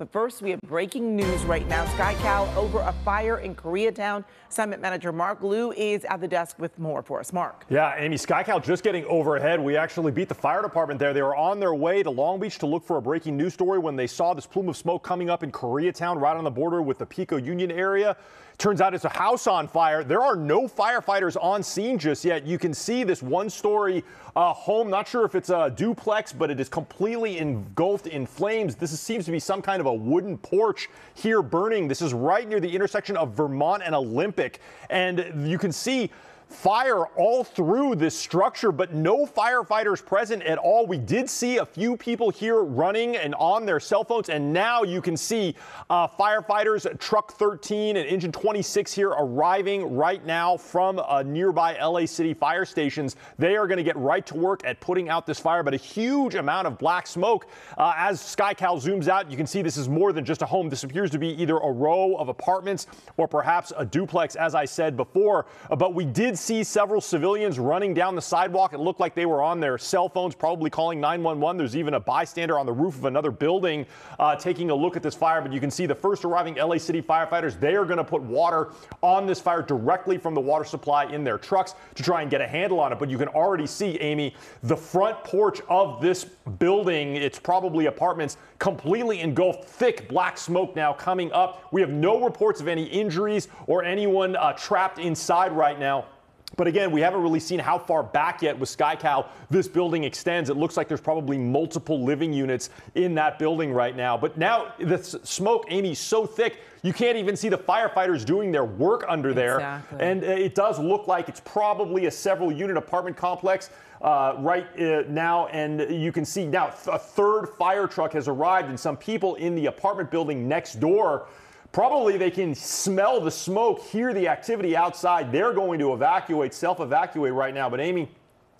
But first, we have breaking news right now. KCAL over a fire in Koreatown. Assignment Manager Mark Liu is at the desk with more for us. Mark. Yeah, Amy, KCAL just getting overhead. We actually beat the fire department there. They were on their way to Long Beach to look for a breaking news story when they saw this plume of smoke coming up in Koreatown, right on the border with the Pico Union area. Turns out it's a house on fire. There are no firefighters on scene just yet. You can see this one-story home. Not sure if it's a duplex, but it is completely engulfed in flames. This seems to be some kind of a wooden porch here burning. This is right near the intersection of Vermont and Olympic. And you can see fire all through this structure, but no firefighters present at all. We did see a few people here running and on their cell phones, and now you can see firefighters, truck 13 and engine 26 here arriving right now from nearby LA City fire stations. They are going to get right to work at putting out this fire, but a huge amount of black smoke. As KCAL zooms out, you can see this is more than just a home. This appears to be either a row of apartments or perhaps a duplex, as I said before, but we did see several civilians running down the sidewalk. It looked like they were on their cell phones, probably calling 911. There's even a bystander on the roof of another building taking a look at this fire. But you can see the first arriving LA City firefighters. They are going to put water on this fire directly from the water supply in their trucks to try and get a handle on it. But you can already see, Amy, the front porch of this building, it's probably apartments, completely engulfed, thick black smoke now coming up. We have no reports of any injuries or anyone trapped inside right now. But again, we haven't really seen how far back yet with KCAL this building extends. It looks like there's probably multiple living units in that building right now. But now the smoke, Amy, is so thick, you can't even see the firefighters doing their work under there. Exactly. And it does look like it's probably a several unit apartment complex right now. And you can see now a third fire truck has arrived, and some people in the apartment building next door, probably they can smell the smoke, hear the activity outside. They're going to evacuate, self-evacuate right now. But Amy,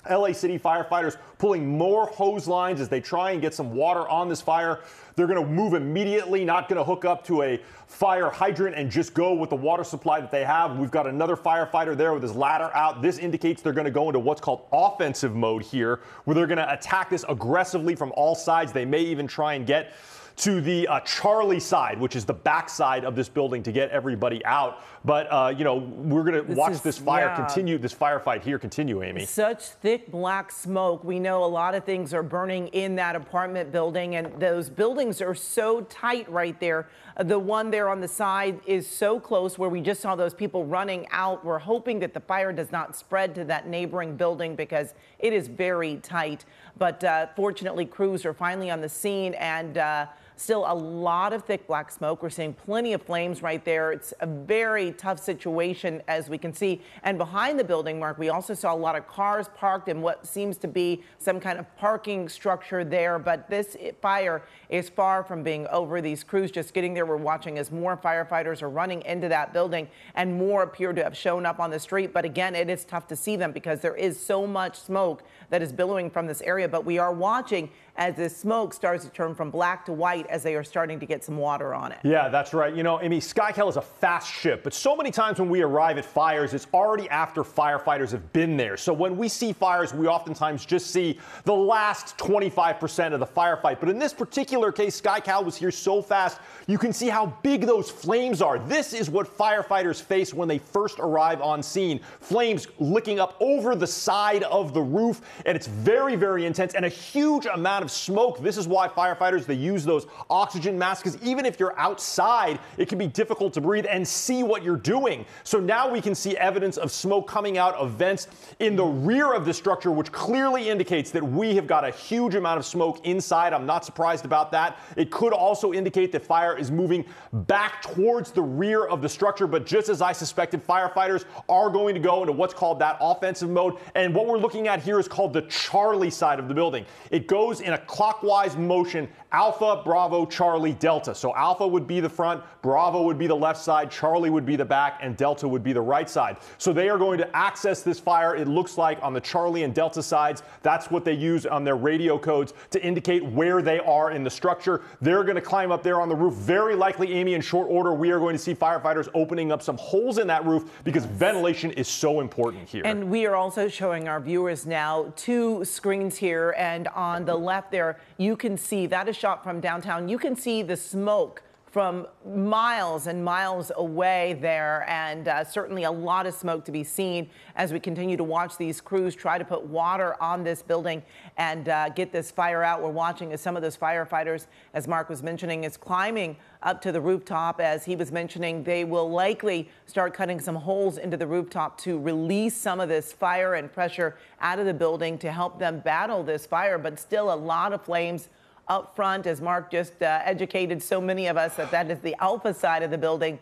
LA City firefighters pulling more hose lines as they try and get some water on this fire. They're going to move immediately, not going to hook up to a fire hydrant and just go with the water supply that they have. We've got another firefighter there with his ladder out. This indicates they're going to go into what's called offensive mode here, where they're going to attack this aggressively from all sides. They may even try and get to the Charlie side, which is the back side of this building, to get everybody out. But, we're going to watch this fire continue, this firefight here continue, Amy. Such thick black smoke. We know a lot of things are burning in that apartment building, and those buildings are so tight right there. The one there on the side is so close where we just saw those people running out. We're hoping that the fire does not spread to that neighboring building because it is very tight. But fortunately, crews are finally on the scene, and still a lot of thick black smoke. We're seeing plenty of flames right there. It's a very tough situation, as we can see. And behind the building, Mark, we also saw a lot of cars parked in what seems to be some kind of parking structure there. But this fire is far from being over. These crews just getting there. We're watching as more firefighters are running into that building, and more appear to have shown up on the street. But again, it is tough to see them because there is so much smoke that is billowing from this area. But we are watching as this smoke starts to turn from black to white as they are starting to get some water on it. Yeah, that's right. Amy, KCAL is a fast ship, but so many times when we arrive at fires, it's already after firefighters have been there. So when we see fires, we oftentimes just see the last 25% of the firefight. But in this particular case, KCAL was here so fast, you can see how big those flames are. This is what firefighters face when they first arrive on scene. Flames licking up over the side of the roof, and it's very, very intense, and a huge amount of smoke. This is why firefighters, they use those oxygen masks, because even if you're outside, it can be difficult to breathe and see what you're doing. So now we can see evidence of smoke coming out of vents in the rear of the structure, which clearly indicates that we have got a huge amount of smoke inside. I'm not surprised about that. It could also indicate that fire is moving back towards the rear of the structure, but just as I suspected, firefighters are going to go into what's called that offensive mode. And what we're looking at here is called the Charlie side of the building. It goes in a clockwise motion, Alpha, Bravo, Charlie, Delta. So Alpha would be the front, Bravo would be the left side, Charlie would be the back, and Delta would be the right side. So they are going to access this fire, it looks like, on the Charlie and Delta sides. That's what they use on their radio codes to indicate where they are in the structure. They're going to climb up there on the roof. Very likely, Amy, in short order, we are going to see firefighters opening up some holes in that roof because ventilation is so important here. And we are also showing our viewers now two screens here, and on the left left there, you can see, that is shot from downtown, you can see the smoke from miles and miles away there, and certainly a lot of smoke to be seen as we continue to watch these crews try to put water on this building and get this fire out. We're watching as some of those firefighters, as Mark was mentioning, is climbing up to the rooftop. As he was mentioning, they will likely start cutting some holes into the rooftop to release some of this fire and pressure out of the building to help them battle this fire, but still a lot of flames up front, as Mark just educated so many of us that is the alpha side of the building.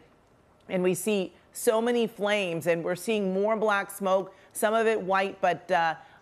And we see so many flames, and we're seeing more black smoke, some of it white, but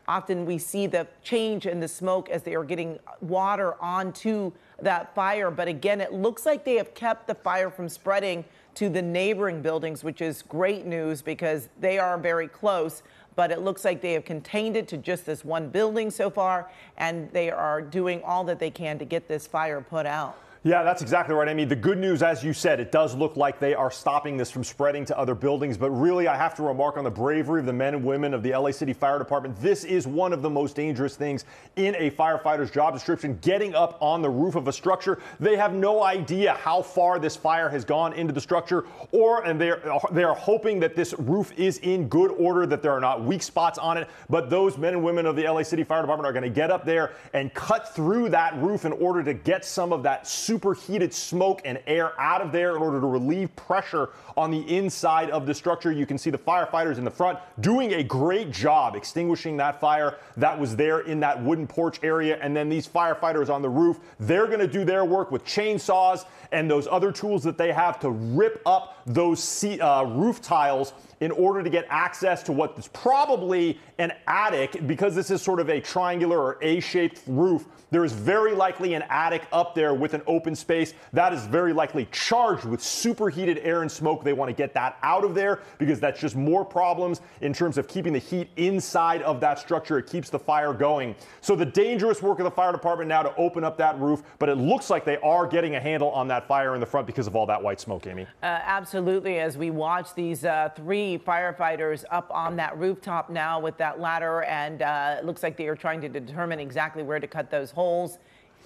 often we see the change in the smoke as they are getting water onto that fire. But again, it looks like they have kept the fire from spreading to the neighboring buildings, which is great news because they are very close. But it looks like they have contained it to just this one building so far, and they are doing all that they can to get this fire put out. Yeah, that's exactly right, Amy. The good news, as you said, it does look like they are stopping this from spreading to other buildings. But really, I have to remark on the bravery of the men and women of the LA City Fire Department. This is one of the most dangerous things in a firefighter's job description, getting up on the roof of a structure. They have no idea how far this fire has gone into the structure, and they are hoping that this roof is in good order, that there are not weak spots on it. But those men and women of the LA City Fire Department are going to get up there and cut through that roof in order to get some of that superheated smoke and air out of there in order to relieve pressure on the inside of the structure. You can see the firefighters in the front doing a great job extinguishing that fire that was there in that wooden porch area. And then these firefighters on the roof, they're going to do their work with chainsaws and those other tools that they have to rip up those roof tiles in order to get access to what is probably an attic. Because this is sort of a triangular or A-shaped roof, there is very likely an attic up there with an open space that is very likely charged with superheated air and smoke. They want to get that out of there because that's just more problems in terms of keeping the heat inside of that structure. It keeps the fire going. So the dangerous work of the fire department now to open up that roof, but it looks like they are getting a handle on that fire in the front because of all that white smoke, Amy. Absolutely. As we watch these three firefighters up on that rooftop now with that ladder, and it looks like they are trying to determine exactly where to cut those holes.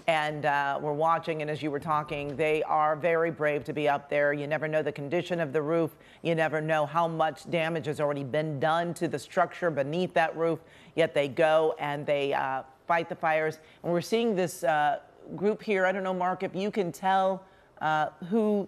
And we're watching, and as you were talking, they are very brave to be up there. You never know the condition of the roof. You never know how much damage has already been done to the structure beneath that roof, yet they go and they fight the fires. And we're seeing this group here. I don't know, Mark, if you can tell who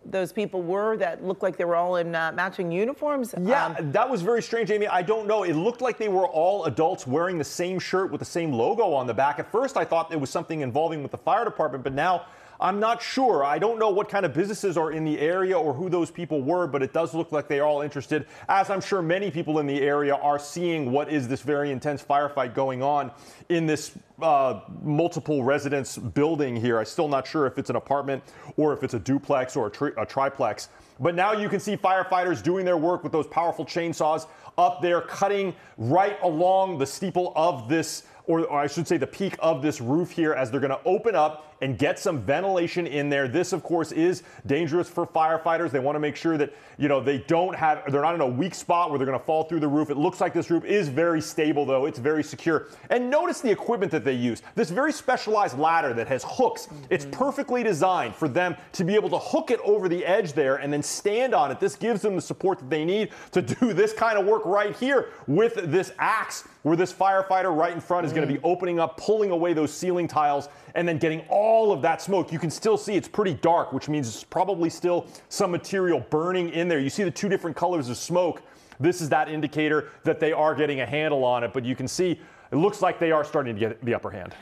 those people were that looked like they were all in matching uniforms. Yeah, that was very strange, Amy. I don't know. It looked like they were all adults wearing the same shirt with the same logo on the back. At first, I thought it was something involving with the fire department, but now I'm not sure. I don't know what kind of businesses are in the area or who those people were, but it does look like they are all interested, as I'm sure many people in the area are seeing what is this very intense firefight going on in this multiple residence building here. I'm still not sure if it's an apartment or if it's a duplex or a triplex. But now you can see firefighters doing their work with those powerful chainsaws up there, cutting right along the steeple of this, or I should say the peak of this roof here, as they're going to open up and get some ventilation in there. This, of course, is dangerous for firefighters. They want to make sure that, they're not in a weak spot where they're going to fall through the roof. It looks like this roof is very stable, though. It's very secure. And notice the equipment that they use. This very specialized ladder that has hooks. It's perfectly designed for them to be able to hook it over the edge there and then stand on it. This gives them the support that they need to do this kind of work right here with this axe, where this firefighter right in front is going to be opening up, pulling away those ceiling tiles, and then getting all of that smoke. You can still see it's pretty dark, which means it's probably still some material burning in there. You see the two different colors of smoke. This is that indicator that they are getting a handle on it, but you can see it looks like they are starting to get the upper hand.